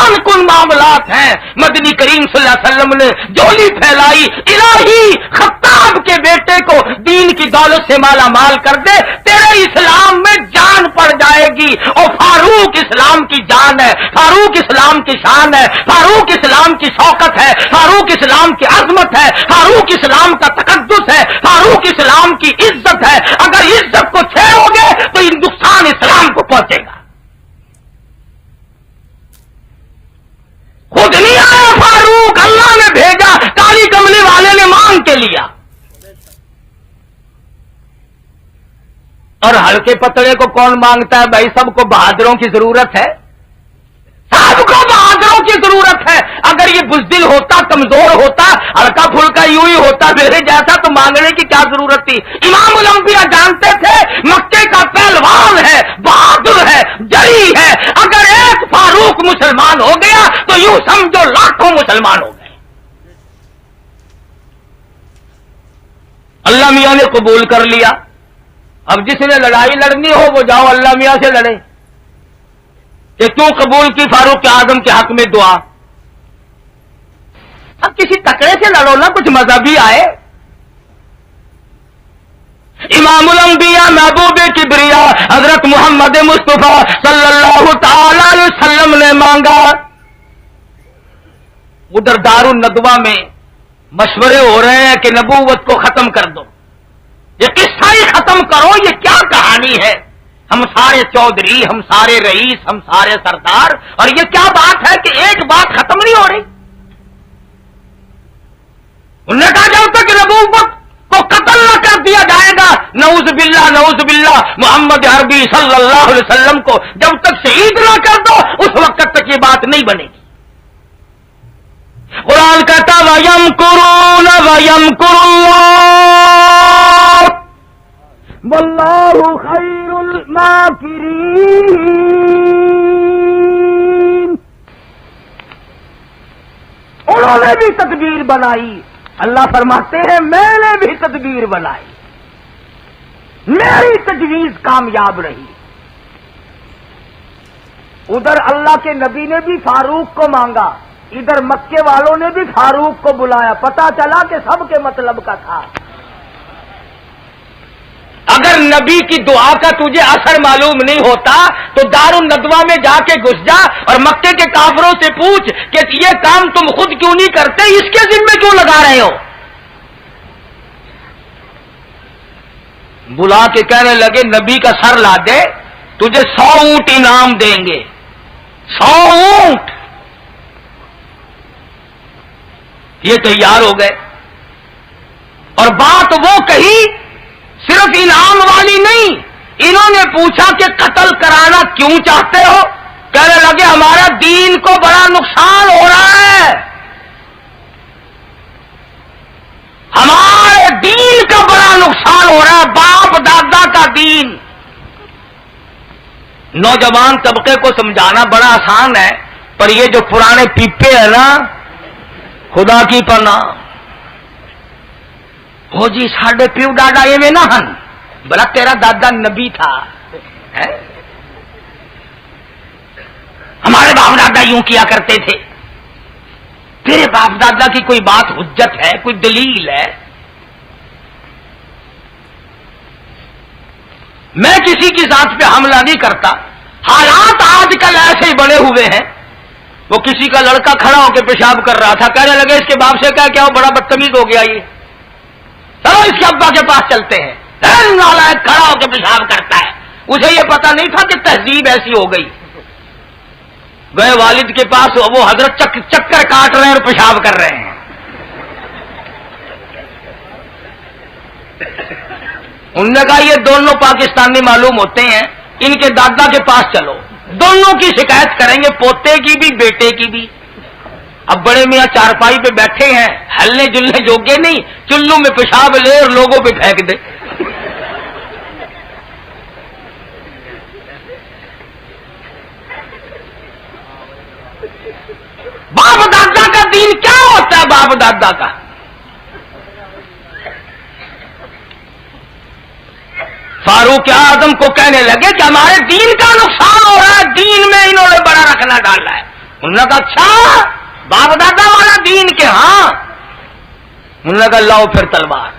افسان کن معاملات ہیں. مدنی کریم صلی اللہ علیہ وسلم نے جولی پھیلائی, الہی خطاب کے بیٹے کو دین کی دولت سے مالا مال کر دے, تیرے اسلام میں جان پڑ جائے گی. اور فاروق اسلام کی جان ہے, فاروق اسلام کی شان ہے, فاروق اسلام کی شوکت ہے, فاروق اسلام کی عظمت ہے, فاروق اسلام کا تقدس ہے, فاروق اسلام کی عزت ہے. اگر عزت کو چھیڑو گے تو نقصان اسلام کو پہنچے گا. خود نہیں آیا فاروق, اللہ نے بھیجا, کالی کملی والے نے مانگ کے لیا. اور ہلکے پتڑے کو کون مانگتا ہے بھائی؟ سب کو بہادروں کی ضرورت ہے, سب کو بہادروں کی ضرورت ہے. اگر یہ بزدل ہوتا, کمزور ہوتا, ہلکا پھلکا یوں ہی ہوتا میرے جیسا, تو مانگنے کی کیا ضرورت تھی؟ امام الانبیاء جانتے تھے مکے کا پہلوان ہے, بہادر ہے, جری ہے. اگر ایک فاروق مسلمان ہو گیا تو یوں سمجھو لاکھوں مسلمان ہو گئے. اللہ میاں نے قبول کر لیا. اب جس نے لڑائی لڑنی ہو وہ جاؤ اللہ میاں سے لڑے کہ کیوں قبول کی فاروق اعظم کے حق میں دعا. اب کسی تکڑے سے لڑو نا, کچھ مذہبی آئے. امام الانبیاء محبوب کبریا حضرت محمد مصطفیٰ صلی اللہ تعالی علیہ وسلم نے مانگا. ادھر دار الندوہ میں مشورے ہو رہے ہیں کہ نبوت کو ختم کر دو, یہ قصہ ہی ختم کرو, یہ کیا کہانی ہے؟ ہم سارے چودھری, ہم سارے رئیس, ہم سارے سردار, اور یہ کیا بات ہے کہ ایک بات ختم نہیں ہو رہی؟ انہوں نے کہا جب تک نبوت کو قتل نہ کر دیا جائے گا, نعوذ باللہ نعوذ باللہ, محمد عربی صلی اللہ علیہ وسلم کو جب تک شہید نہ کر دو اس وقت تک یہ بات نہیں بنے گی. قرآن کہتا وَيَمْكُرُونَ وَيَمْكُرُ اللَّهُ وَاللَّهُ خَيْرُ الْمَاكِرِينَ. انہوں نے بھی تدبیر بنائی, اللہ فرماتے ہیں میں نے بھی تدبیر بنائی, میری تجویز کامیاب رہی. ادھر اللہ کے نبی نے بھی فاروق کو مانگا, ادھر مکے والوں نے بھی فاروق کو بلایا. پتا چلا کہ سب کے مطلب کا تھا. اگر نبی کی دعا کا تجھے اثر معلوم نہیں ہوتا تو دار الندوہ میں جا کے گھس جا اور مکے کے کافروں سے پوچھ کہ یہ کام تم خود کیوں نہیں کرتے, اس کے ذمے کیوں لگا رہے ہو؟ بلا کے کہنے لگے نبی کا سر لا دے, تجھے 100 اونٹ انعام دیں گے, 100 اونٹ. یہ تیار ہو گئے اور بات وہ کہی, صرف انعام والی نہیں, انہوں نے پوچھا کہ قتل کرانا کیوں چاہتے ہو؟ کہنے لگے ہمارا دین کو بڑا نقصان ہو رہا ہے, ہمارے دین کا بڑا نقصان ہو رہا ہے, باپ دادا کا دین. نوجوان طبقے کو سمجھانا بڑا آسان ہے, پر یہ جو پرانے پیپے ہیں نا, خدا کی پناہ ہو جی, ساڈے پیو ڈاڈا ایویں نہ ہن, بلا تیرا دادا نبی تھا, ہمارے باپ دادا یوں کیا کرتے تھے. تیرے باپ دادا کی کوئی بات حجت ہے, کوئی دلیل ہے؟ میں کسی کی ذات پہ حملہ نہیں کرتا, حالات آج کل ایسے ہی بڑے ہوئے ہیں. وہ کسی کا لڑکا کھڑا ہو کے پیشاب کر رہا تھا, کہنے لگے اس کے باپ سے کیا وہ بڑا بدتمیز ہو گیا, یہ چلو اس کے ابا کے پاس چلتے ہیں. نالائق کھڑا ہو کے پیشاب کرتا ہے, اسے یہ پتا نہیں تھا کہ تہذیب ایسی ہو گئی. گئے والد کے پاس, وہ حضرت چکر کاٹ رہے ہیں اور پیشاب کر رہے ہیں. انہوں نے کہا یہ دونوں پاکستانی معلوم ہوتے ہیں, ان کے دادا کے پاس چلو, دونوں کی شکایت کریں گے, پوتے کی بھی بیٹے کی بھی. اب بڑے میاں چارپائی پہ بیٹھے ہیں, ہلنے جلنے جوگے نہیں, چلو میں پیشاب لے اور لوگوں پہ پھینک دے. باپ دادا کا دین کیا ہوتا ہے؟ باپ دادا کا فاروق اعظم کو کہنے لگے کہ ہمارے دین کا نقصان ہو رہا ہے, دین میں انہوں نے بڑا رکھنا ڈالا ہے. انہوں نے کہا اچھا باپ دادا والا دین کے؟ ہاں۔ انہوں نے کہا لاؤ پھر تلوار،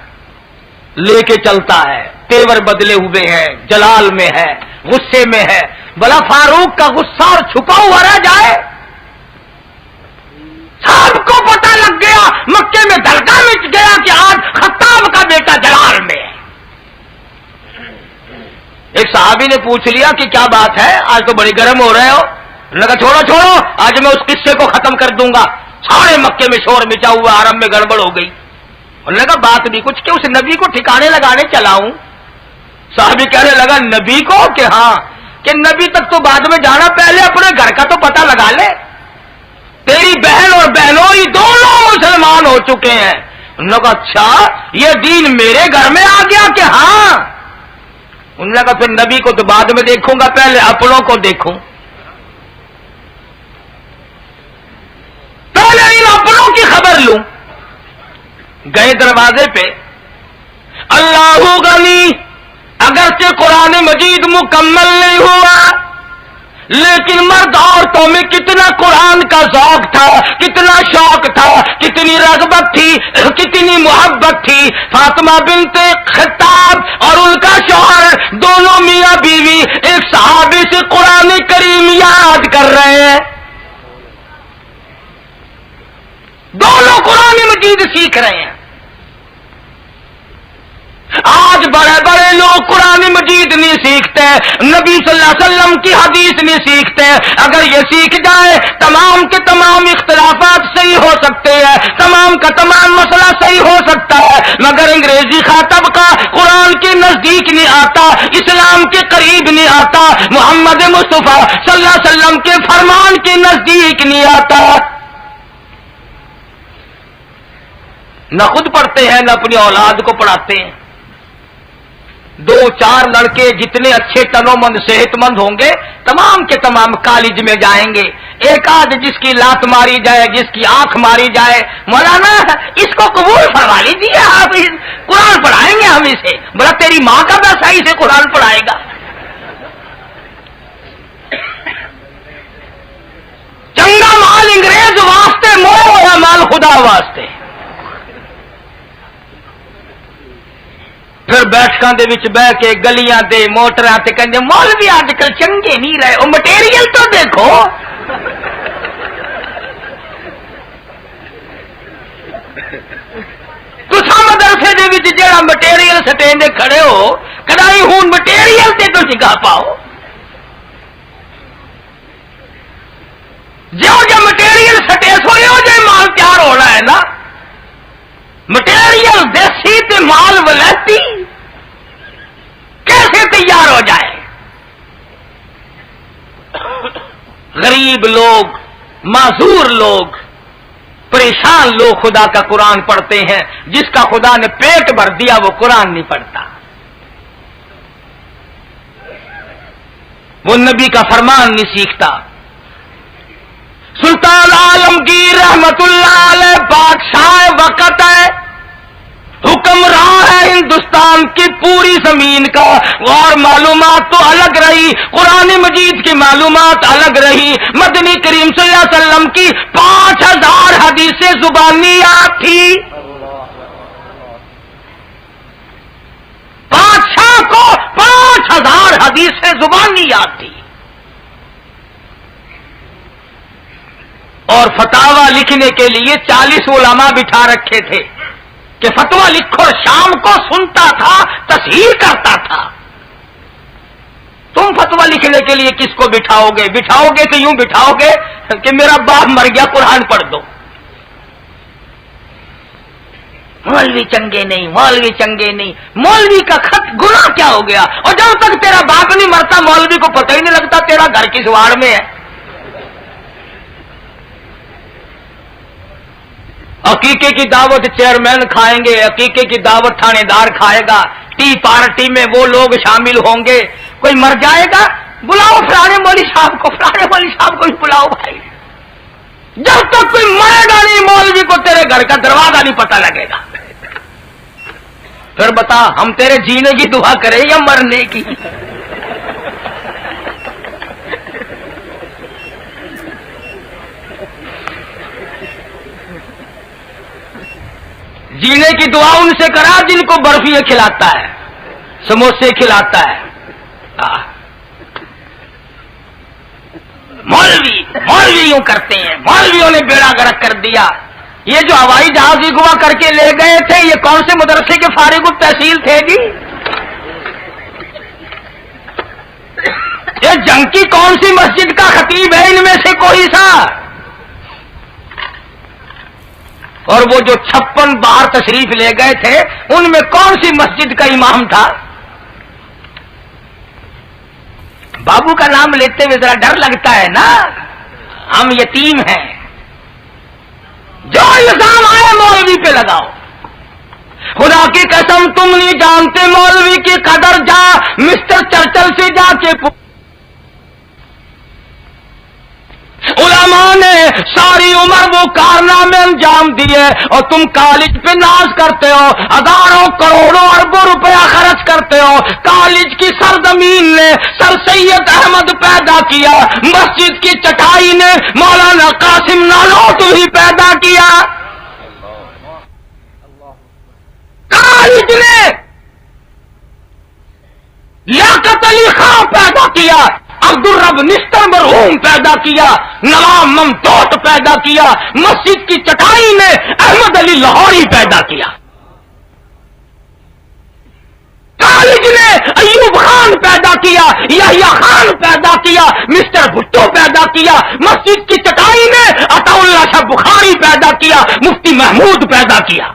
لے کے چلتا ہے، تیور بدلے ہوئے ہیں، جلال میں ہے، غصے میں ہے، بلا فاروق کا غصہ اور چھپا ہوا رہ جائے؟ سب کو پتہ لگ گیا، مکے میں دھڑکا مچ گیا کہ آج خطاب کا بیٹا جلال میں ہے۔ ایک صحابی نے پوچھ لیا کہ کیا بات ہے، آج تو بڑی گرم ہو رہے ہو؟ انہوں نے کہا چھوڑو چھوڑو، آج میں اس قصے کو ختم کر دوں گا، سارے مکے میں شور مچا ہوا، حرم میں گڑبڑ ہو گئی۔ انہوں نے کہا بات بھی کچھ کہ اس نبی کو ٹھکانے لگانے چلا ہوں۔ صحابی کہنے لگا نبی کو؟ کہ ہاں، کہ نبی تک تو بعد میں جانا، پہلے اپنے گھر کا تو پتہ لگا لے، تیری بہن اور بہنوئی دونوں مسلمان ہو چکے ہیں۔ انہوں نے کہا اچھا یہ دین میرے گھر میں آ گیا؟ کہ ہاں۔ انہوں نے کہا پھر نبی کو تو بعد میں دیکھوں گا، پہلے اپنوں کو دیکھوں، پہلے ان اپنوں کی خبر لوں۔ گئے دروازے پہ، اللہ غنی، اگرچہ قرآن مجید مکمل نہیں ہوا لیکن مرد عورتوں میں کتنا قرآن کا ذوق تھا، کتنا شوق تھا، کتنی رغبت تھی، کتنی محبت تھی۔ فاطمہ بنت خطاب اور ان کا شوہر دونوں میاں بیوی ایک صحابی سے قرآن کریم یاد کر رہے ہیں، دونوں قرآن مجید سیکھ رہے ہیں۔ آج بڑے بڑے لوگ قرآن مجید نہیں سیکھتے، نبی صلی اللہ علیہ وسلم کی حدیث نہیں سیکھتے۔ اگر یہ سیکھ جائے تمام کے تمام اختلافات صحیح ہو سکتے ہیں، تمام کا تمام مسئلہ صحیح ہو سکتا ہے، مگر انگریزی خاطب کا قرآن کے نزدیک نہیں آتا، اسلام کے قریب نہیں آتا، محمد مصطفیٰ صلی اللہ علیہ وسلم کے فرمان کے نزدیک نہیں آتا۔ نہ خود پڑھتے ہیں نہ اپنی اولاد کو پڑھاتے ہیں۔ دو چار لڑکے جتنے اچھے تنو مند صحت مند ہوں گے تمام کے تمام کالج میں جائیں گے، ایک آدھ جس کی لات ماری جائے، جس کی آنکھ ماری جائے، مولانا اس کو قبول فرما لیجیے، آپ قرآن پڑھائیں گے ہم اسے۔ بولا تیری ماں کا پیسہ اسے قرآن پڑھائے گا؟ چنگا مال انگریز واسطے، موہ مال خدا واسطے۔ پھر بیٹھکاں دے وچ بہ کے گلیاں دے موٹراں تے کہندے مولوی اج کل چنگے نہیں رہے، او مٹیریل تو دیکھو۔ تساں مدرسے دے وچ جیڑا مٹیریل سٹیندے کھڑے ہو، کدائی ہون مٹیریل تے تو نگاہ پاؤ۔ جو مٹیریل سٹے سو جو مال تیار ہونا ہے نا، مٹیریل دیسی تے مال ولایتی کیسے تیار ہو جائے؟ غریب لوگ، معذور لوگ، پریشان لوگ خدا کا قرآن پڑھتے ہیں، جس کا خدا نے پیٹ بھر دیا وہ قرآن نہیں پڑھتا، وہ نبی کا فرمان نہیں سیکھتا۔ سلطان عالمگیر رحمت اللہ علیہ بادشاہ وقت ہے، حکمراں ہے ہندوستان کی پوری زمین کا، اور معلومات تو الگ رہی، قرآن مجید کی معلومات الگ رہی، مدنی کریم صلی اللہ علیہ وسلم کی 5000 حدیثیں زبانیات تھی۔ بادشاہ کو 5000 حدیثیں زبانیات تھی، اور فتاوا لکھنے کے لیے 40 علماء بٹھا رکھے تھے کہ فتوا لکھو، شام کو سنتا تھا، تصحیح کرتا تھا۔ تم فتوا لکھنے کے لیے کس کو بٹھاؤ گے؟ بٹھاؤ گے تو یوں بٹھاؤ گے کہ میرا باپ مر گیا قرآن پڑھ دو۔ مولوی چنگے نہیں، مولوی چنگے نہیں، مولوی کا خط گناہ کیا ہو گیا؟ اور جب تک تیرا باپ نہیں مرتا مولوی کو پتہ ہی نہیں لگتا تیرا گھر کس واڑ میں ہے۔ عقیقے کی دعوت چیئرمین کھائیں گے، عقیقے کی دعوت تھانے دار کھائے گا، ٹی پارٹی میں وہ لوگ شامل ہوں گے، کوئی مر جائے گا بلاؤ فلانے مولوی صاحب کو، فلانے مولوی صاحب کو بھی بلاؤ بھائی۔ جب تک کوئی مرے گا نہیں مولوی کو تیرے گھر کا دروازہ نہیں پتہ لگے گا۔ پھر بتا ہم تیرے جینے کی دعا کریں یا مرنے کی؟ سینے کی دعا ان سے کرا جن کو برفیاں کھلاتا ہے، سموسے کھلاتا ہے۔ مولوی یوں کرتے ہیں، مولویوں نے بیڑا گرک کر دیا۔ یہ جو ہوائی جہاز اغوا کر کے لے گئے تھے، یہ کون سے مدرسے کے فارغ التحصیل تھے جی؟ یہ جنگ کی کون سی مسجد کا خطیب ہے ان میں سے کوئی سا؟ اور وہ جو 56 باہر تشریف لے گئے تھے، ان میں کون سی مسجد کا امام تھا؟ بابو کا نام لیتے ہوئے ذرا ڈر لگتا ہے نا، ہم یتیم ہیں۔ جو الزام آئے مولوی پہ لگاؤ۔ خدا کی قسم تم نہیں جانتے مولوی کی قدر، جا مسٹر چرچل سے جا کے علماء نے ساری عمر وہ کارنامے انجام دیے اور تم کالج پہ ناز کرتے ہو، ہزاروں کروڑوں اربوں روپیہ خرچ کرتے ہو۔ کالج کی سرزمین نے سر سید احمد پیدا کیا، مسجد کی چٹائی نے مولانا قاسم نانوتوی پیدا کیا، کالج نے لیاقت علی خان پیدا کیا، عبد الرب نستر مرحوم پیدا کیا، نواب ممدوٹ پیدا کیا، مسجد کی چٹائی نے احمد علی لاہوری پیدا کیا، کالج نے ایوب خان پیدا کیا، یحییٰ خان پیدا کیا، مسٹر بھٹو پیدا کیا، مسجد کی چٹائی نے عطا اللہ شاہ بخاری پیدا کیا، مفتی محمود پیدا کیا۔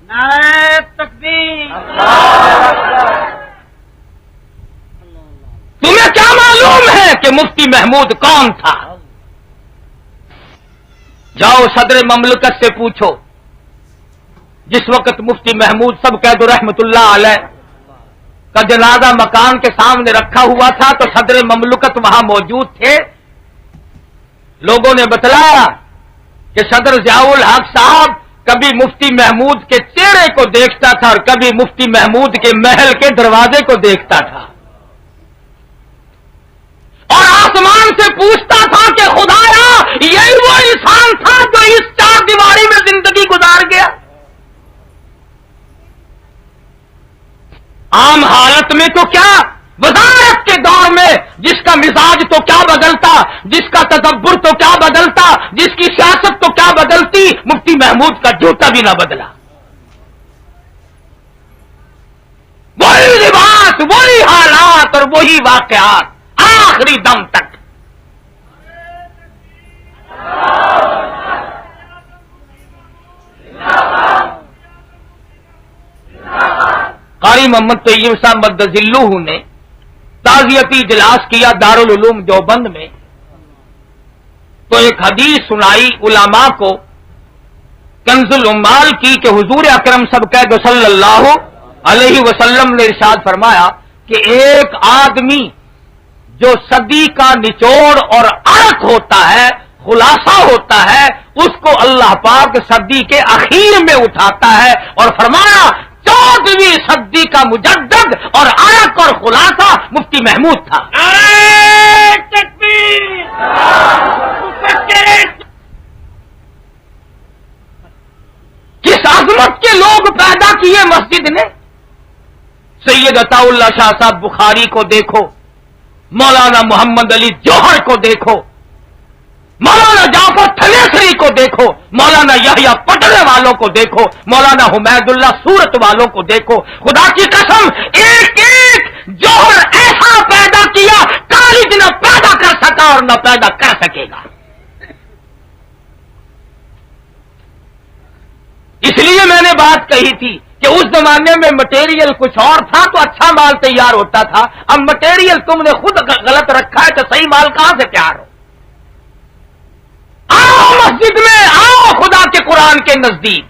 نعرہ تکبیر! تمہیں کیا معلوم ہے کہ مفتی محمود کون تھا؟ جاؤ صدر مملکت سے پوچھو، جس وقت مفتی محمود سب کہہ دو رحمت اللہ علیہ کا جنازہ مکان کے سامنے رکھا ہوا تھا تو صدر مملکت وہاں موجود تھے۔ لوگوں نے بتلایا کہ صدر ضیاء الحق صاحب کبھی مفتی محمود کے چہرے کو دیکھتا تھا اور کبھی مفتی محمود کے محل کے دروازے کو دیکھتا تھا، اور آسمان سے پوچھتا تھا کہ خدایا یہی وہ انسان تھا جو اس 4 دیواری میں زندگی گزار گیا۔ عام حالت میں تو کیا، وزارت کے دور میں جس کا مزاج تو کیا بدلتا، جس کا تدبر تو کیا بدلتا، جس کی سیاست تو کیا بدلتی، مفتی محمود کا جوتا بھی نہ بدلا۔ وہی لباس، وہی حالات اور وہی واقعات آخری دم تک۔ قاری محمد طیب صاحب مدذلہ نے تعزیتی اجلاس کیا دارالعلوم دیوبند میں، تو ایک حدیث سنائی علماء کو کنز العمال کی کہ حضور اکرم صلی اللہ علیہ وسلم نے ارشاد فرمایا کہ ایک آدمی جو صدی کا نچوڑ اور عرق ہوتا ہے، خلاصہ ہوتا ہے، اس کو اللہ پاک صدی کے اخیر میں اٹھاتا ہے، اور فرمایا 14ویں صدی کا مجدد اور عرق اور خلاصہ مفتی محمود تھا۔ کس عظمت کے لوگ پیدا کیے مسجد نے۔ سید عطا اللہ شاہ صاحب بخاری کو دیکھو، مولانا محمد علی جوہر کو دیکھو، مولانا جعفر تھلیسری کو دیکھو، مولانا یحییٰ پٹنے والوں کو دیکھو، مولانا حمید اللہ سورت والوں کو دیکھو۔ خدا کی قسم ایک ایک جوہر ایسا پیدا کیا کالج نہ پیدا کر سکا اور نہ پیدا کر سکے گا۔ اس لیے میں نے بات کہی تھی کہ اس زمانے میں مٹیریل کچھ اور تھا تو اچھا مال تیار ہوتا تھا، اب مٹیریل تم نے خود غلط رکھا ہے تو صحیح مال کہاں سے تیار ہو؟ آؤ مسجد میں، آؤ خدا کے قرآن کے نزدیک۔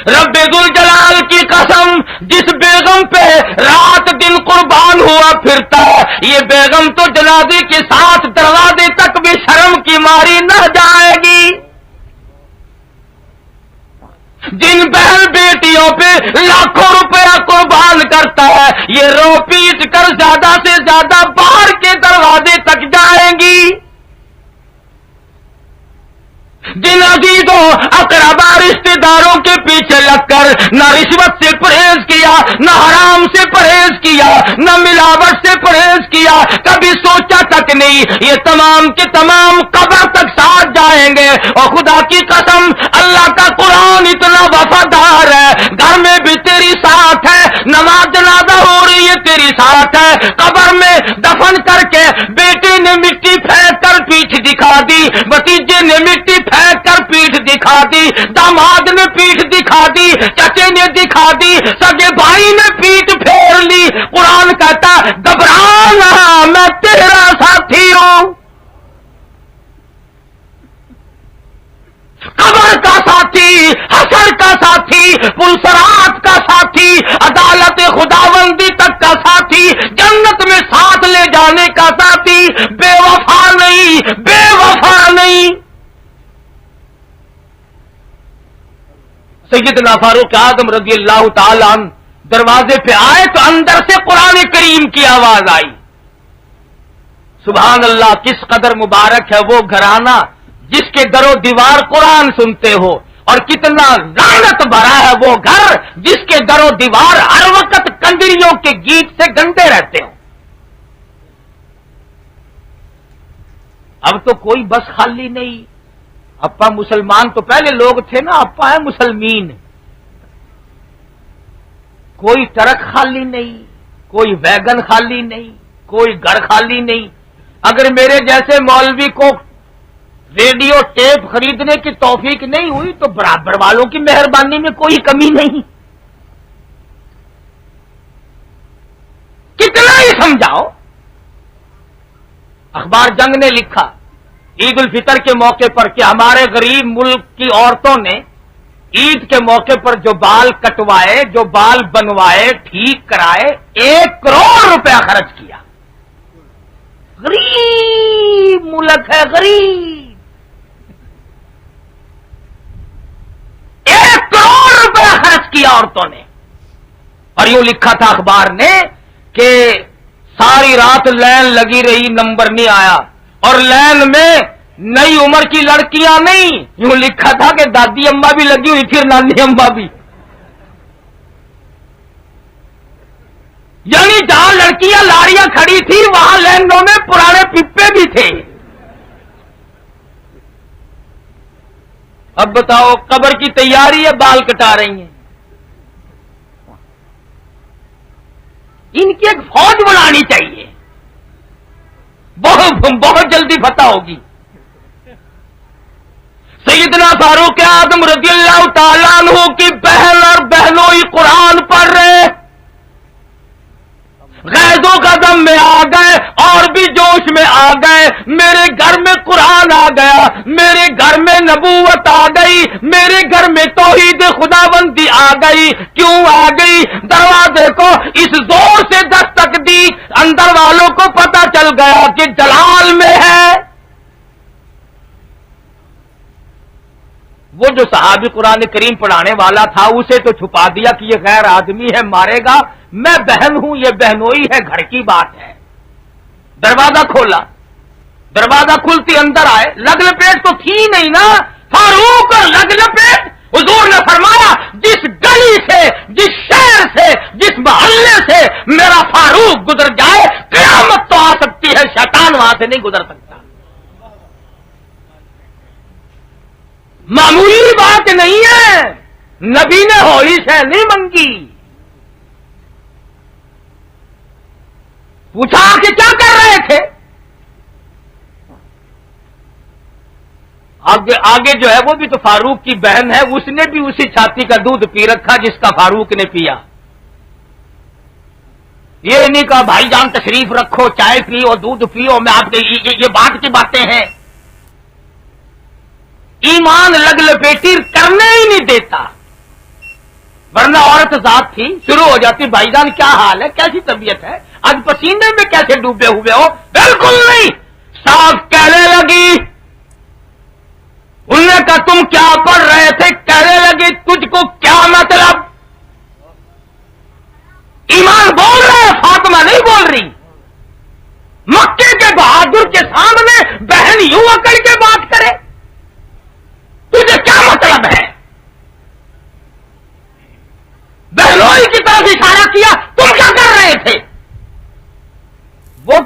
رب ذوالجلال کی قسم، جس بیگم پہ رات دن قربان ہوا پھرتا، یہ بیگم تو جنازے کے ساتھ دروازے تک بھی شرم کی ماری نہ جائے گی۔ جن بہن بیٹیوں پہ لاکھوں روپیہ قربان کرتا ہے، یہ رو پیٹ کر زیادہ سے زیادہ باہر کے دروازے تک جائیں گی۔ جن عزیزوں اقربا رشتے داروں کے کر، نہ رشوت سے پرہیز کیا، نہ حرام سے پرہیز کیا، نہ ملاوٹ سے پرہیز کیا، کبھی سوچا تک نہیں یہ تمام کے تمام قبر تک ساتھ جائیں گے۔ اور خدا کی قسم اللہ کا قرآن اتنا وفادار ہے، گھر میں بھی تیری ساتھ ہے، نماز جنازہ ہو رہی ہے تیری ساتھ ہے، قبر میں دفن کر کے بیٹے نے مٹی پھینک کر پیٹھ دکھا دی، بھتیجے نے مٹی پھینک کر پیٹھ دکھا دی، داماد نے پیٹھ دکھا دی، چچے نے دکھا دی، سگے بھائی نے پیٹھ پھیر لی۔ قرآن کہتا گھبرانا میں تیرا ساتھی ہوں، قبر کا ساتھی، حشر کا ساتھی، پلسرات کا ساتھی، عدالت خداوندی تک کا ساتھی، جنت میں ساتھ لے جانے کا ساتھی، بے وفا نہیں، بے وفا نہیں۔ سیدنا فاروق اعظم رضی اللہ تعالی عنہ دروازے پہ آئے تو اندر سے قرآن کریم کی آواز آئی۔ سبحان اللہ، کس قدر مبارک ہے وہ گھرانہ جس کے در و دیوار قرآن سنتے ہو، اور کتنا لعنت بھرا ہے وہ گھر جس کے در و دیوار ہر وقت کنجریوں کے گیت سے گندے رہتے ہوں۔ اب تو کوئی بس خالی نہیں، اپا مسلمان تو پہلے لوگ تھے نا، اپا ہے مسلمین، کوئی ٹرک خالی نہیں، کوئی ویگن خالی نہیں، کوئی گھر خالی نہیں۔ اگر میرے جیسے مولوی کو ریڈیو ٹیپ خریدنے کی توفیق نہیں ہوئی تو برابر والوں کی مہربانی میں کوئی کمی نہیں۔ کتنا ہی سمجھاؤ۔ اخبار جنگ نے لکھا عید الفطر کے موقع پر کہ ہمارے غریب ملک کی عورتوں نے عید کے موقع پر جو بال کٹوائے، جو بال بنوائے، ٹھیک کرائے، 1 کروڑ روپیہ خرچ کیا۔ غریب ملک ہے، غریب، 1 کروڑ روپیہ خرچ کیا عورتوں نے۔ اور یوں لکھا تھا اخبار نے کہ ساری رات لائن لگی رہی، نمبر نہیں آیا، اور لائن میں نئی عمر کی لڑکیاں نہیں، یوں لکھا تھا کہ دادی اماں بھی لگی ہوئی پھر نانی اماں بھی، یعنی جہاں لڑکیاں لاڑیاں کھڑی تھی وہاں لائنوں میں پرانے پپے بھی تھے۔ اب بتاؤ، قبر کی تیاری ہے، بال کٹا رہی ہیں۔ ان کی ایک فوج بنانی چاہیے، بہت جلدی فتح ہوگی۔ سیدنا فاروق اعظم رضی اللہ تعالیٰ عنہ کی بہن اور بہنوئی قرآن پڑھ رہے، غیظ و غضب میں آ گئے اور بھی جوش میں آ گئے۔ میرے گھر میں قرآن آ گیا، میرے گھر میں نبوت آ گئی، میرے گھر میں توحید خداوندی آ گئی۔ کیوں آ گئی؟ دروازے کو اس زور سے دستک دی، اندر والوں کو پتہ چل گیا کہ جلال میں ہے۔ وہ جو صحابی قرآن کریم پڑھانے والا تھا اسے تو چھپا دیا کہ یہ غیر آدمی ہے، مارے گا، میں بہن ہوں، یہ بہنوئی ہے، گھر کی بات ہے۔ دروازہ کھولا، دروازہ کھلتی اندر آئے، لگ لپیٹ تو تھی نہیں نا، فاروق اور لگ لپیٹ۔ حضور نے فرمایا جس گلی سے، جس شہر سے، جس محلے سے میرا فاروق گزر جائے قیامت تو آ سکتی ہے، شیطان وہاں سے نہیں گزر سکتا۔ معمولی بات نہیں ہے، نبی نے ہوئی شے نہیں منگی۔ پوچھا کہ کیا کر رہے تھے؟ آگے جو ہے وہ بھی تو فاروق کی بہن ہے، اس نے بھی اسی چھاتی کا دودھ پی رکھا جس کا فاروق نے پیا۔ یہ نہیں کہا بھائی جان تشریف رکھو، چائے پیو، دودھ پیو، میں آپ کے یہ بات کی باتیں ہیں۔ ایمان لگ لپیٹی کرنے ہی نہیں دیتا، ورنہ عورت ذات تھی، شروع ہو جاتی بھائی جان کیا حال ہے، کیسی طبیعت ہے، آج پسینے میں کیسے ڈوبے ہوئے ہو؟ بالکل نہیں، صاف کہنے لگی۔ انہوں نے کہا تم کیا پڑھ رہے تھے؟ کہنے لگی تجھ کو کیا مطلب؟ ایمان بول رہے، فاطمہ نہیں بول رہی۔ مکے کے بہادر کے سامنے بہن یوں اکڑ کے بات کرے، تجھے کیا مطلب ہے؟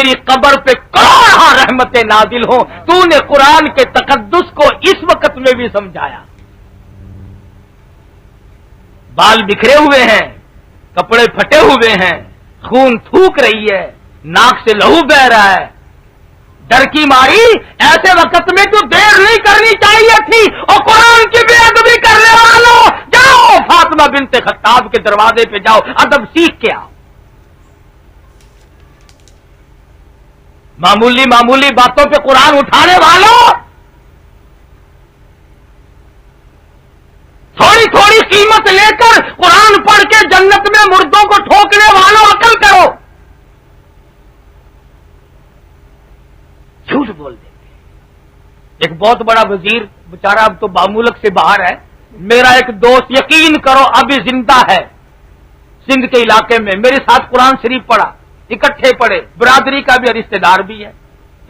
تیری قبر پہ کروڑوں رحمتیں نازل ہوں. تو نے قرآن کے تقدس کو اس وقت میں بھی سمجھایا. بال بکھرے ہوئے ہیں، کپڑے پھٹے ہوئے ہیں، خون تھوک رہی ہے، ناک سے لہو بہ رہا ہے، ڈر کی ماری. ایسے وقت میں تو دیر نہیں کرنی چاہیے تھی. اور قرآن کی بے ادبی کرنے والوں، جاؤ فاطمہ بنت خطاب کے دروازے پہ جاؤ، ادب سیکھ کے آؤ. معمولی معمولی باتوں پہ قرآن اٹھانے والوں، تھوڑی تھوڑی قیمت لے کر قرآن پڑھ کے جنت میں مردوں کو ٹھوکنے والوں، عقل کرو. جھوٹ بول دیتے. ایک بہت بڑا وزیر بیچارہ اب تو باملک سے باہر ہے، میرا ایک دوست یقین کرو ابھی زندہ ہے سندھ کے علاقے میں، میرے ساتھ قرآن شریف پڑھا، اکٹھے پڑھے، برادری کا بھی رشتہ دار بھی ہے.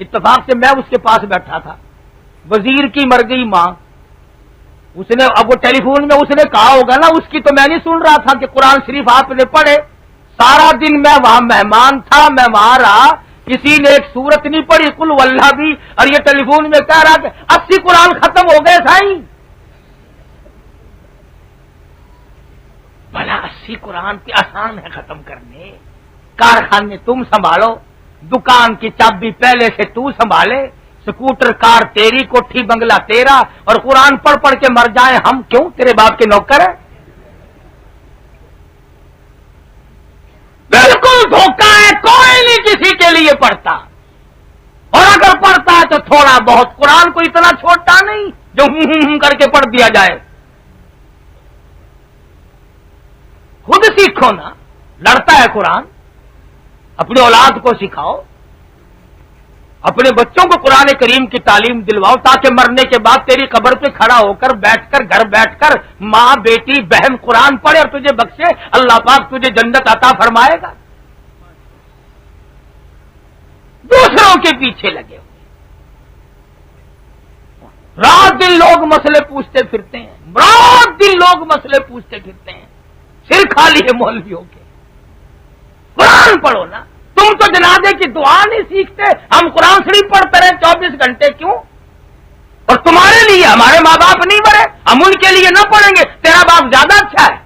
اتفاق سے میں اس کے پاس بیٹھا تھا. وزیر کی مر گئی ماں. اس نے اب وہ ٹیلی فون میں اس نے کہا ہوگا نا، اس کی تو میں نہیں سن رہا تھا کہ قرآن شریف آپ نے پڑھے. سارا دن میں وہاں مہمان تھا، میں وہاں رہا، کسی نے ایک سورت نہیں پڑھی قل واللہ بھی، اور یہ ٹیلی فون میں کہہ رہا کہ 80 قرآن ختم ہو گئے سائیں. بھلا 80 قرآن کی آسان ہے ختم کرنے. کارخانے تم سنبھالو، دکان کی چابی پہلے سے تو سنبھالے، سکوٹر کار تیری، کوٹھی بنگلہ تیرا، اور قرآن پڑھ پڑھ کے مر جائیں ہم کیوں؟ تیرے باپ کے نوکر ہیں. بالکل دھوکہ ہے. کوئی نہیں کسی کے لیے پڑھتا، اور اگر پڑھتا ہے تو تھوڑا بہت. قرآن کو اتنا چھوٹا نہیں جو کر کے پڑھ دیا جائے. خود سیکھو نا. لڑتا ہے قرآن، اپنی اولاد کو سکھاؤ، اپنے بچوں کو قرآن کریم کی تعلیم دلواؤ، تاکہ مرنے کے بعد تیری قبر پہ کھڑا ہو کر بیٹھ کر گھر بیٹھ کر ماں بیٹی بہن قرآن پڑھے اور تجھے بخشے. اللہ پاک تجھے جنت عطا فرمائے گا. دوسروں کے پیچھے لگے ہوئے رات دن لوگ مسئلے پوچھتے پھرتے ہیں، رات دن لوگ مسئلے پوچھتے پھرتے ہیں. سر خالی ہے مولویوں کے. قرآن پڑھو نا. تم تو جنازے کی دعا نہیں سیکھتے، ہم قرآن شریف پڑھتے رہے 24 گھنٹے کیوں؟ اور تمہارے لیے ہمارے ماں باپ نہیں مرے، ہم ان کے لیے نہ پڑھیں گے؟ تیرا باپ زیادہ اچھا ہے.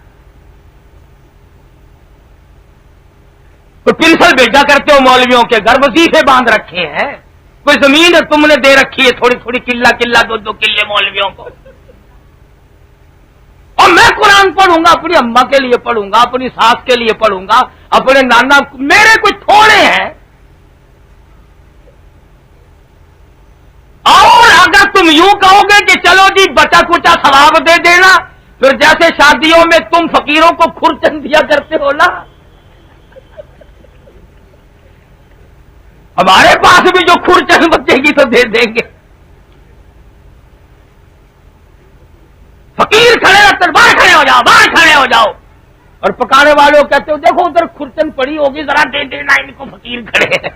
تو پنسل بھیجا کرتے ہو مولویوں کے گھر، وظیفے باندھ رکھے ہیں. کوئی زمین ہے تم نے دے رکھی ہے تھوڑی تھوڑی، قلہ قلہ 2-2 کلے مولویوں کو. اور میں قرآن پڑھوں گا، اپنی اماں کے لیے پڑھوں گا، اپنی ساس کے لیے پڑھوں گا، اپنے نانا. میرے کچھ تھوڑے ہیں. اور اگر تم یوں کہو گے کہ چلو جی بچا کچا ثواب دے دینا، پھر جیسے شادیوں میں تم فقیروں کو کھرچن دیا کرتے ہو نا، ہمارے پاس بھی جو کھرچن بچے گی تو دے دیں گے. فقیر کھڑے رہتے، باہر کھڑے ہو جاؤ، باہر کھڑے ہو جاؤ. اور پکانے والوں کہتے ہو دیکھو ادھر کھرچن پڑی ہوگی، ذرا دے دینا ان کو، فقیر کھڑے ہیں.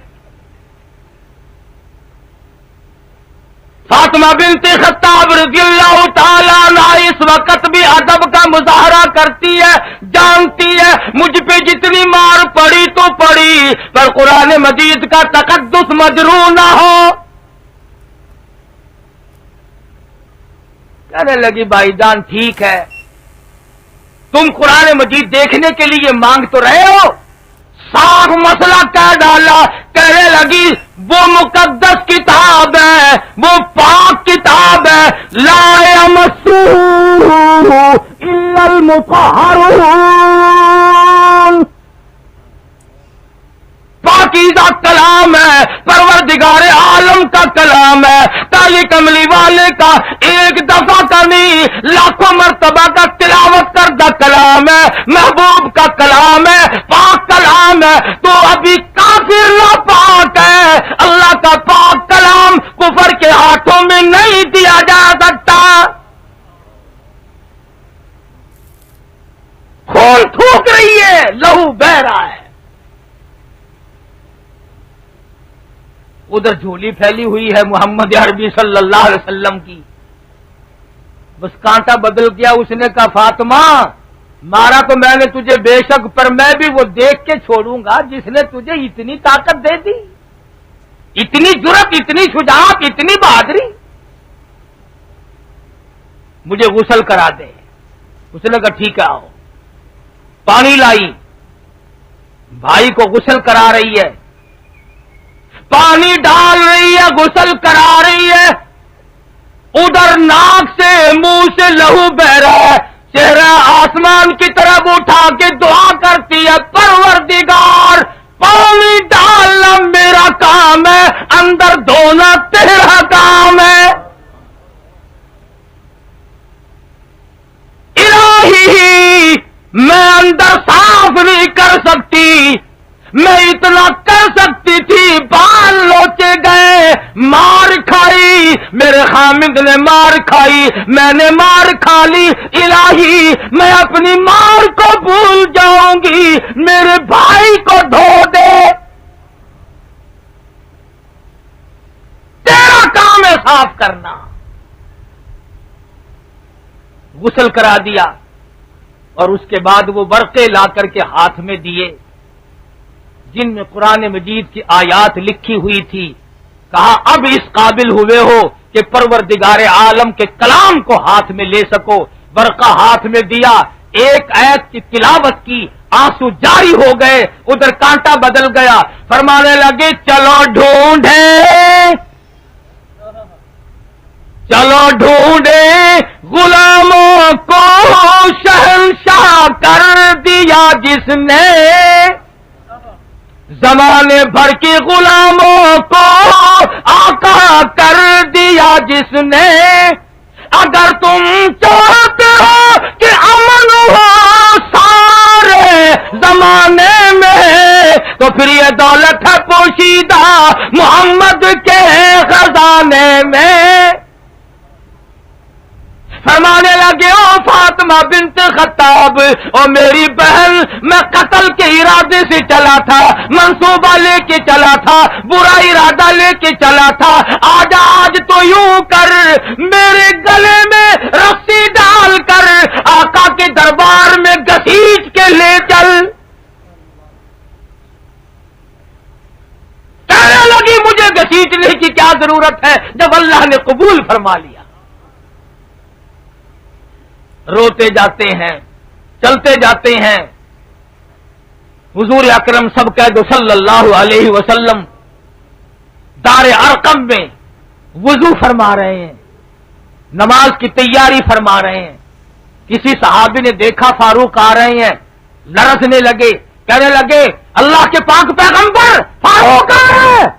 فاطمہ بنت خطاب رضی اللہ تعالیٰ عنہ اس وقت بھی ادب کا مظاہرہ کرتی ہے، جانتی ہے مجھ پہ جتنی مار پڑی تو پڑی، پر قرآن مجید کا تقدس مجروح نہ ہو. کہنے لگی بھائی جان ٹھیک ہے، تم قرآن مجید دیکھنے کے لیے مانگ تو رہے ہو، صاف مسئلہ کہہ ڈالا. کہنے لگی وہ مقدس کتاب ہے، وہ پاک کتاب ہے، لا یمسہ الا المطہرون. پاکیزہ کلام ہے، پروردگار عالم کا کلام ہے. کالی کملی والے کا ایک دفعہ کا نہیں، لاکھوں مرتبہ کا تلاوت کردہ کلام ہے، محبوب کا کلام ہے، پاک کلام ہے. تو ابھی کافر نہ پاک ہے. اللہ کا پاک کلام کفر کے ہاتھوں میں نہیں دیا جا سکتا. خون تھوک رہی ہے، لہو بہ رہا ہے. ادھر جھولی پھیلی ہوئی ہے محمد عربی صلی اللہ علیہ وسلم کی. بس کانٹا بدل گیا. اس نے کہا فاطمہ مارا تو میں نے تجھے بے شک، پر میں بھی وہ دیکھ کے چھوڑوں گا جس نے تجھے اتنی طاقت دے دی. اتنی جرأت، اتنی شجاعت، اتنی بہادری، مجھے غسل کرا دے۔ اس نے کہا ٹھیک ہے آؤ۔ پانی لائی، بھائی کو غسل کرا رہی ہے، پانی ڈال رہی ہے، غسل کرا رہی ہے، ادھر ناک سے منہ سے لہو بہ رہا ہے، چہرہ آسمان کی طرف اٹھا کے دعا کرتی ہے، پروردگار پانی ڈالنا میرا کام ہے، اندر دھونا تیرا کام ہے۔ الہی میں اندر صاف نہیں کر سکتی، میں اتنا کر سکتی تھی، بال لوچے گئے، مار کھائی، میرے خامد نے مار کھائی، میں نے مار کھا لی، الہی میں اپنی مار کو بھول جاؤں گی، میرے بھائی کو دھو دے، تیرا کام ہے صاف کرنا۔ غسل کرا دیا اور اس کے بعد وہ برقے لا کر کے ہاتھ میں دیے جن میں قرآن مجید کی آیات لکھی ہوئی تھی۔ کہا اب اس قابل ہوئے ہو کہ پروردگار عالم کے کلام کو ہاتھ میں لے سکو۔ برقع ہاتھ میں دیا، ایک آیت کی تلاوت کی، آنسو جاری ہو گئے، ادھر کانٹا بدل گیا، فرمانے لگے چلو ڈھونڈے، چلو ڈھونڈے غلاموں کو شہنشاہ کر دیا جس نے، زمانے بھر کے غلاموں کو آقا کر دیا جس نے۔ اگر تم چاہتے ہو کہ امن ہو سارے زمانے میں تو پھر یہ دولت ہے پوشیدہ محمد کے خزانے میں۔ فرمانے لگے او فاطمہ بنت خطاب، او میری بہن، میں قتل کے ارادے سے چلا تھا، منصوبہ لے کے چلا تھا، برا ارادہ لے کے چلا تھا، آج تو یوں کر میرے گلے میں رسی ڈال کر آقا کے دربار میں گھسیٹ کے لے چل۔ کہنے لگی مجھے گھسیٹنے کی کیا ضرورت ہے جب اللہ نے قبول فرما لیا۔ روتے جاتے ہیں، چلتے جاتے ہیں، حضور اکرم سب کہہ دو صلی اللہ علیہ وسلم دار ارقم میں وضو فرما رہے ہیں، نماز کی تیاری فرما رہے ہیں۔ کسی صحابی نے دیکھا فاروق آ رہے ہیں، لرزنے لگے، کہنے لگے اللہ کے پاک پیغمبر فاروق آ رہے ہیں۔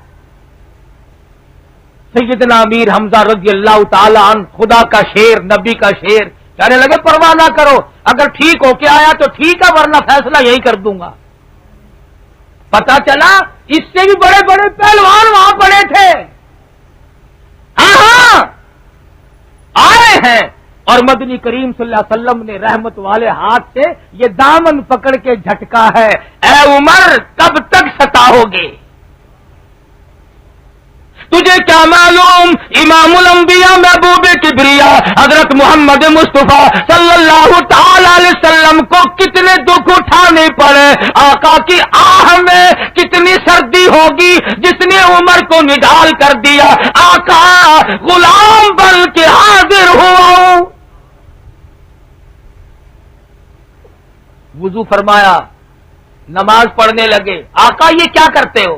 سیدنا امیر حمزہ رضی اللہ تعالی عنہ، خدا کا شیر، نبی کا شیر، کہنے لگے پرواہ نہ کرو، اگر ٹھیک ہو کے آیا تو ٹھیک ہے، ورنہ فیصلہ یہی کر دوں گا۔ پتا چلا اس سے بھی بڑے بڑے پہلوان وہاں پڑے تھے، ہاں آئے ہیں، اور مدنی کریم صلی اللہ علیہ وسلم نے رحمت والے ہاتھ سے یہ دامن پکڑ کے جھٹکا ہے، اے عمر کب تک ستاؤ گے؟ تجھے کیا معلوم امام الانبیاء محبوب کبریا حضرت محمد مصطفیٰ صلی اللہ تعالی علیہ وسلم کو کتنے دکھ اٹھانے پڑے، آقا کی آہ میں کتنی سردی ہوگی جس نے عمر کو نڈال کر دیا۔ آقا غلام بن کے حاضر ہوا۔ وضو فرمایا، نماز پڑھنے لگے۔ آقا یہ کیا کرتے ہو؟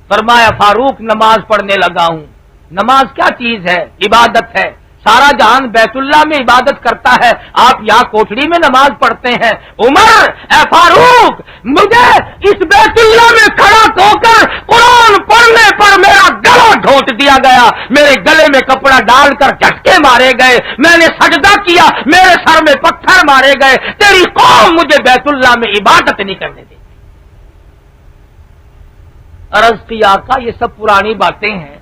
فرمایا فاروق نماز پڑھنے لگا ہوں۔ نماز کیا چیز ہے؟ عبادت ہے، سارا جہان بیت اللہ میں عبادت کرتا ہے، آپ یہاں کوٹھڑی میں نماز پڑھتے ہیں۔ عمر، اے فاروق، مجھے اس بیت اللہ میں کھڑا ہو کر قرآن پڑھنے پر میرا گلا ڈھونٹ دیا گیا، میرے گلے میں کپڑا ڈال کر جھٹکے مارے گئے، میں نے سجدہ کیا، میرے سر میں پتھر مارے گئے، تیری قوم مجھے بیت اللہ میں عبادت نہیں کرنے دی۔ عرض کی آقا یہ سب پرانی باتیں ہیں،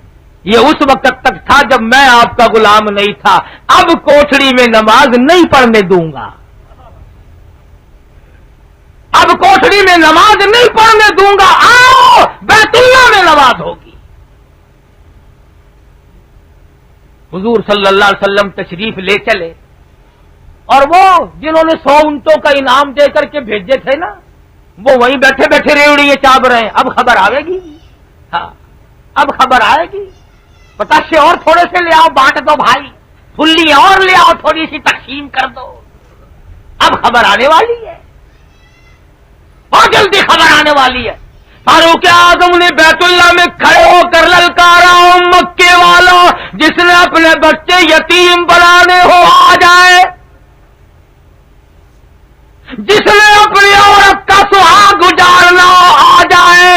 یہ اس وقت تک تھا جب میں آپ کا غلام نہیں تھا، اب کوٹھڑی میں نماز نہیں پڑھنے دوں گا، اب کوٹھڑی میں نماز نہیں پڑھنے دوں گا، آؤ بیت اللہ میں نماز ہوگی۔ حضور صلی اللہ علیہ وسلم تشریف لے چلے، اور وہ جنہوں نے 100 اونٹوں کا انعام دے کر کے بھیجے تھے نا، وہ وہیں بیٹھے بیٹھے ریوڑی چاپ رہے ہیں، اب خبر آئے گی۔ ہاں اب خبر آئے گی، پتاشے اور تھوڑے سے لے آؤ بانٹ دو بھائی، پھلی اور لے آؤ تھوڑی سی تقسیم کر دو، اب خبر آنے والی ہے، بہت جلدی خبر آنے والی ہے۔ فاروق اعظم نے بیت اللہ میں کھڑے ہو کر للکارا، مکے والوں جس نے اپنے بچے یتیم بنانے ہو آ جائے، جس نے اپنی عورت کا سہاگ اجاڑنا ہو آ جائے،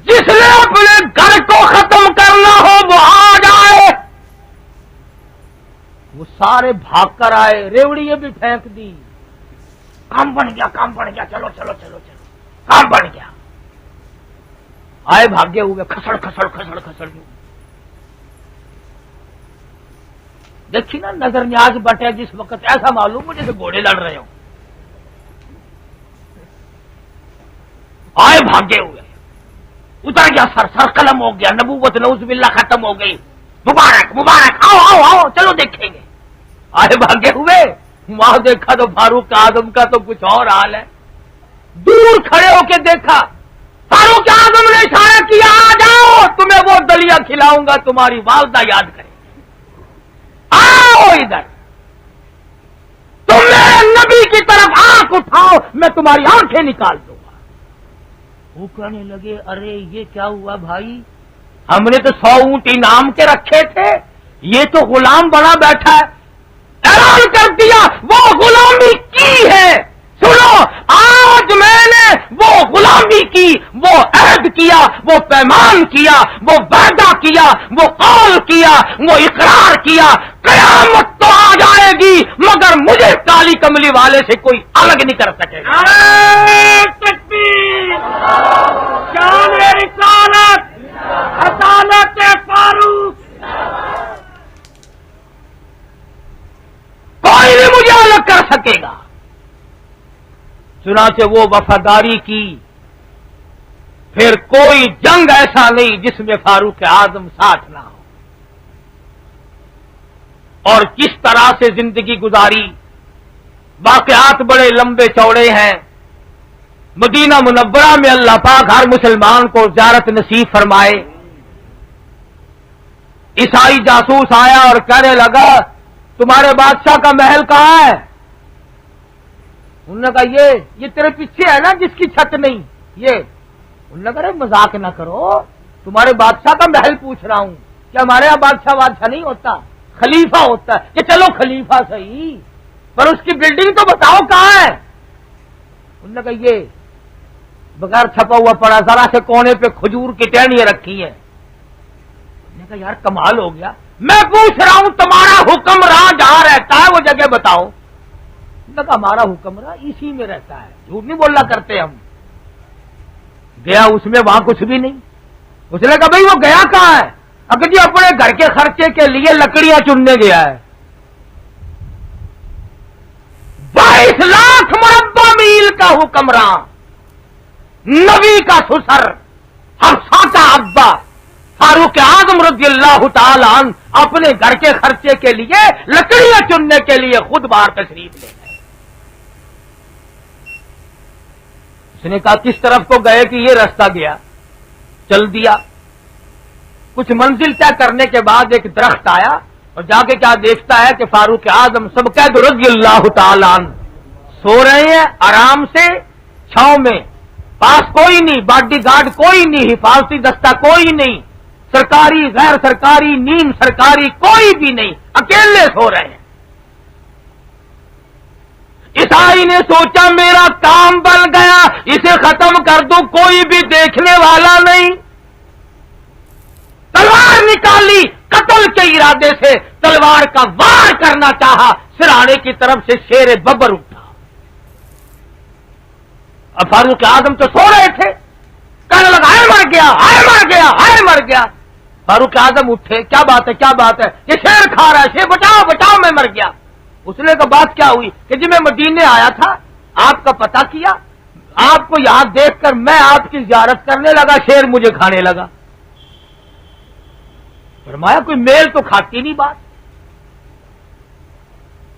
جس نے اپنے گھر کو ختم کرنا ہو وہ آ جائے۔ وہ سارے بھاگ کر آئے، ریوڑیاں بھی پھینک دی، کام بن گیا، کام بن گیا، چلو چلو چلو چلو، کام بن گیا۔ آئے بھاگے ہوئے، کھسڑ کھسڑ کھسڑ کھسڑ کے، دیکھی نا نظر نیاز بٹے جس وقت ایسا معلوم ہو جیسے گھوڑے لڑ رہے ہو، آئے بھاگے ہوئے، اتر گیا سر، سر قلم ہو گیا، نبوت نعوذ باللہ ختم ہو گئی، مبارک مبارک، آؤ آؤ آؤ چلو دیکھیں گے۔ آئے بھاگے ہوئے، وہاں دیکھا تو فاروق اعظم کا تو کچھ اور حال ہے، دور کھڑے ہو کے دیکھا، فاروق اعظم نے اشارہ کیا آ جاؤ، تمہیں وہ دلیا کھلاؤں گا تمہاری والدہ یاد کرے، آؤ ادھر، تم میرے نبی کی طرف آنکھ اٹھاؤ میں تمہاری آنکھیں نکال دوں گا۔ وہ کہنے لگے ارے یہ کیا ہوا بھائی، ہم نے تو 100 اونٹ انعام کے رکھے تھے، یہ تو غلام بنا بیٹھا ہے۔ اعلان کر دیا وہ غلامی کی ہے، سنو آج میں نے وہ غلامی کی، وہ عہد کیا، وہ پیمان کیا، وہ وعدہ کیا، وہ قول کیا، وہ اقرار کیا، قیامت تو آ جائے گی مگر مجھے کالی کملی والے سے کوئی الگ نہیں کر سکے گا۔ تکبیر، شان رسالت، عدالت فاروق، کوئی نہیں مجھے الگ کر سکے گا۔ چنانچہ وہ وفاداری کی، پھر کوئی جنگ ایسا نہیں جس میں فاروق اعظم ساتھ نہ ہو، اور کس طرح سے زندگی گزاری، واقعات بڑے لمبے چوڑے ہیں۔ مدینہ منورہ میں اللہ پاک ہر مسلمان کو زیارت نصیب فرمائے۔ عیسائی جاسوس آیا اور کہنے لگا تمہارے بادشاہ کا محل کہاں ہے؟ انہوں نے کہا یہ تیرے پیچھے ہے نا جس کی چھت نہیں، یہ۔ انہوں نے کہا مذاق نہ کرو، تمہارے بادشاہ کا محل پوچھ رہا ہوں، کیا ہمارے یہاں بادشاہ نہیں ہوتا، خلیفہ ہوتا ہے؟ کہ چلو خلیفہ صحیح، پر اس کی بلڈنگ تو بتاؤ کہاں ہے؟ انہوں نے کہا یہ بغیر چھپا ہوا پڑا، ذرا سے کونے پہ کھجور کی ٹہنیاں رکھی ہیں۔ انہوں نے کہا یار کمال ہو گیا، میں پوچھ رہا ہوں تمہارا حکمراں جہاں رہتا ہے وہ جگہ بتاؤ۔ انہوں نے کہا ہمارا حکمراں اسی میں رہتا ہے، جھوٹ نہیں بولنا کرتے ہم۔ گیا اس میں، وہاں کچھ بھی نہیں۔ اس نے کہا بھائی وہ گیا کہاں ہے؟ اگر جی اپنے گھر کے خرچے کے لیے لکڑیاں چننے گیا ہے۔ 22 لاکھ مربع میل کا حکمراں، نبی کا سسر، حفصہ کا ابا، فاروق اعظم رضی اللہ تعالی عنہ اپنے گھر کے خرچے کے لیے لکڑیاں چننے کے لیے خود باہر تشریف لے گئے۔ اس نے کہا کس طرف کو گئے کہ یہ راستہ گیا، چل دیا۔ کچھ منزل طے کرنے کے بعد ایک درخت آیا اور جا کے کیا دیکھتا ہے کہ فاروق اعظم سبقید رضی اللہ تعالی عنہ سو رہے ہیں آرام سے چھاؤں میں، پاس کوئی نہیں، باڈی گارڈ کوئی نہیں، حفاظتی دستہ کوئی نہیں، سرکاری غیر سرکاری نیم سرکاری کوئی بھی نہیں، اکیلے سو رہے ہیں۔ عیسائی نے سوچا میرا کام بن گیا، اسے ختم کر دوں، کوئی بھی دیکھنے والا نہیں۔ تلوار نکالی، قتل کے ارادے سے تلوار کا وار کرنا چاہا، سرہانے کی طرف سے شیر ببر اٹھا۔ اب فاروق اعظم تو سو رہے تھے، کہنے لگا ہائے مر گیا، ہائے مر گیا، ہائے مر گیا۔ فاروق اعظم اٹھے، کیا بات ہے کیا بات ہے؟ یہ شیر کھا رہا ہے، شیر بچاؤ بچاؤ میں مر گیا۔ اس نے کہا بات کیا ہوئی؟ کہ جی میں مدینے آیا تھا، آپ کا پتہ کیا، آپ کو یہاں دیکھ کر میں آپ کی زیارت کرنے لگا، شیر مجھے کھانے لگا۔ فرمایا کوئی میل تو کھاتی نہیں بات۔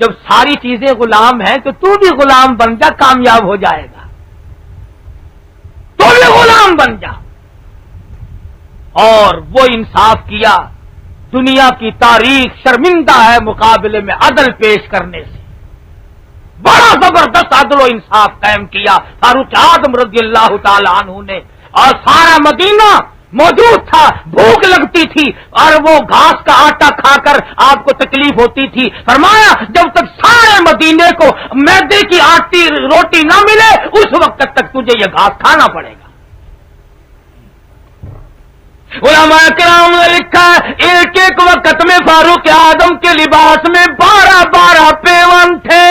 جب ساری چیزیں غلام ہیں تو تو بھی غلام بن جا، کامیاب ہو جائے گا، تو بھی غلام بن جا۔ اور وہ انصاف کیا، دنیا کی تاریخ شرمندہ ہے مقابلے میں عدل پیش کرنے سے، بڑا زبردست عدل و انصاف قائم کیا فاروق اعظم رضی اللہ تعالی عنہ نے۔ اور سارا مدینہ موجود تھا، بھوک لگتی تھی اور وہ گھاس کا آٹا کھا کر آپ کو تکلیف ہوتی تھی، فرمایا جب تک سارے مدینے کو میدے کی آٹی روٹی نہ ملے اس وقت تک تجھے یہ گھاس کھانا پڑے گا۔ علماء کرام نے لکھا ہے ایک ایک وقت میں فاروق اعظم کے لباس میں 12 پیون تھے۔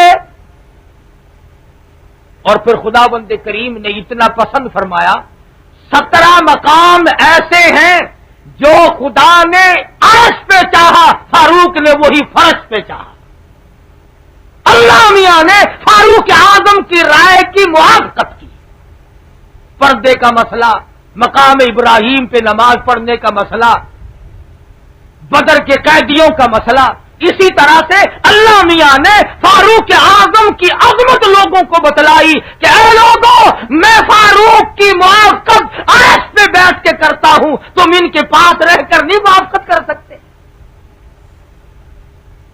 اور پھر خدا بند کریم نے اتنا پسند فرمایا، 17 مقام ایسے ہیں جو خدا نے عرش پہ چاہا، فاروق نے وہی فرش پہ چاہا۔ اللہ میاں نے فاروق اعظم کی رائے کی موافقت کی۔ پردے کا مسئلہ، مقام ابراہیم پہ نماز پڑھنے کا مسئلہ، بدر کے قیدیوں کا مسئلہ، اسی طرح سے اللہ میاں نے فاروق اعظم کی عظمت لوگوں کو بتلائی کہ اے لوگوں، میں فاروق کی موافقت عرش پہ بیٹھ کے کرتا ہوں، تم ان کے پاس رہ کر نہیں موافقت کر سکتے۔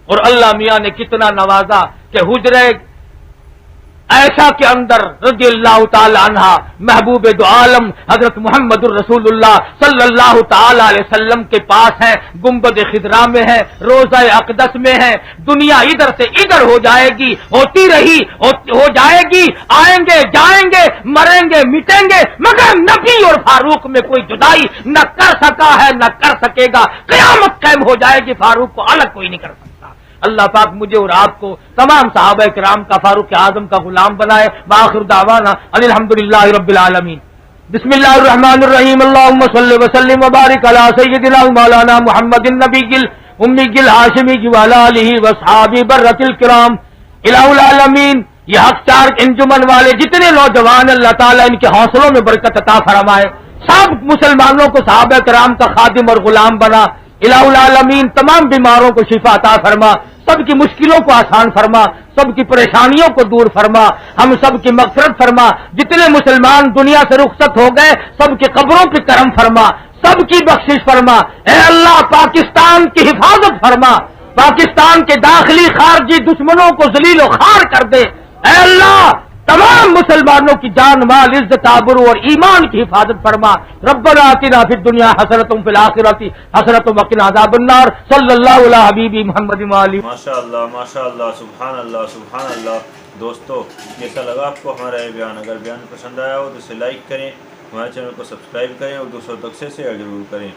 اور اللہ میاں نے کتنا نوازا کہ حجرے عائشہ کے اندر رضی اللہ تعالی عنہا محبوب دو عالم حضرت محمد الرسول اللہ صلی اللہ تعالی علیہ وسلم کے پاس ہیں، گنبد خضرا میں ہے، روضہ اقدس میں ہے۔ دنیا ادھر سے ادھر ہو جائے گی، ہوتی رہی ہو جائے گی، آئیں گے جائیں گے، مریں گے مٹیں گے، مگر نبی اور فاروق میں کوئی جدائی نہ کر سکا ہے نہ کر سکے گا۔ قیامت قائم ہو جائے گی، فاروق کو الگ کوئی نہیں کر سکتا۔ اللہ پاک مجھے اور آپ کو تمام صحابہ کرام کا فاروق اعظم کا غلام بنائے۔ وآخر دعوانا ان الحمدللہ رب العالمین۔ بسم اللہ الرحمن الرحیم، اللہم صلی وسلم وبارک علی سیدنا مولانا محمد النبی امی الہاشمی وعلی آلہ واصحابہ برۃ الکرام۔ الہ العالمین، یہ حق چار انجمن والے جتنے نوجوان اللہ تعالیٰ ان کے حوصلوں میں برکت عطا فرمائے، سب مسلمانوں کو صحابہ کرام کا خادم اور غلام بنا۔ الہ العالمین، تمام بیماروں کو شفا عطا فرما، سب کی مشکلوں کو آسان فرما، سب کی پریشانیوں کو دور فرما، ہم سب کی مغفرت فرما۔ جتنے مسلمان دنیا سے رخصت ہو گئے سب کی قبروں پہ کرم فرما، سب کی بخشش فرما۔ اے اللہ پاکستان کی حفاظت فرما، پاکستان کے داخلی خارجی دشمنوں کو ذلیل و خوار کر دے۔ اے اللہ تمام مسلمانوں کی جان مال عزت آبرو اور ایمان کی حفاظت فرما۔ ربنا آتنا فی الدنیا حسنۃ وفی الآخرۃ حسنۃ وقنا عذاب النار۔ صلی اللہ علی حبیبی محمد وآلہ۔ ماشاء اللہ، سبحان اللہ، سبحان اللہ۔ دوستو کیسا لگا آپ کو ہمارا یہ بیان؟ اگر بیان پسند آیا ہو تو اسے لائک کریں، ہمارے چینل کو سبسکرائب کریں اور دوسروں تک سے شیئر ضرور کریں۔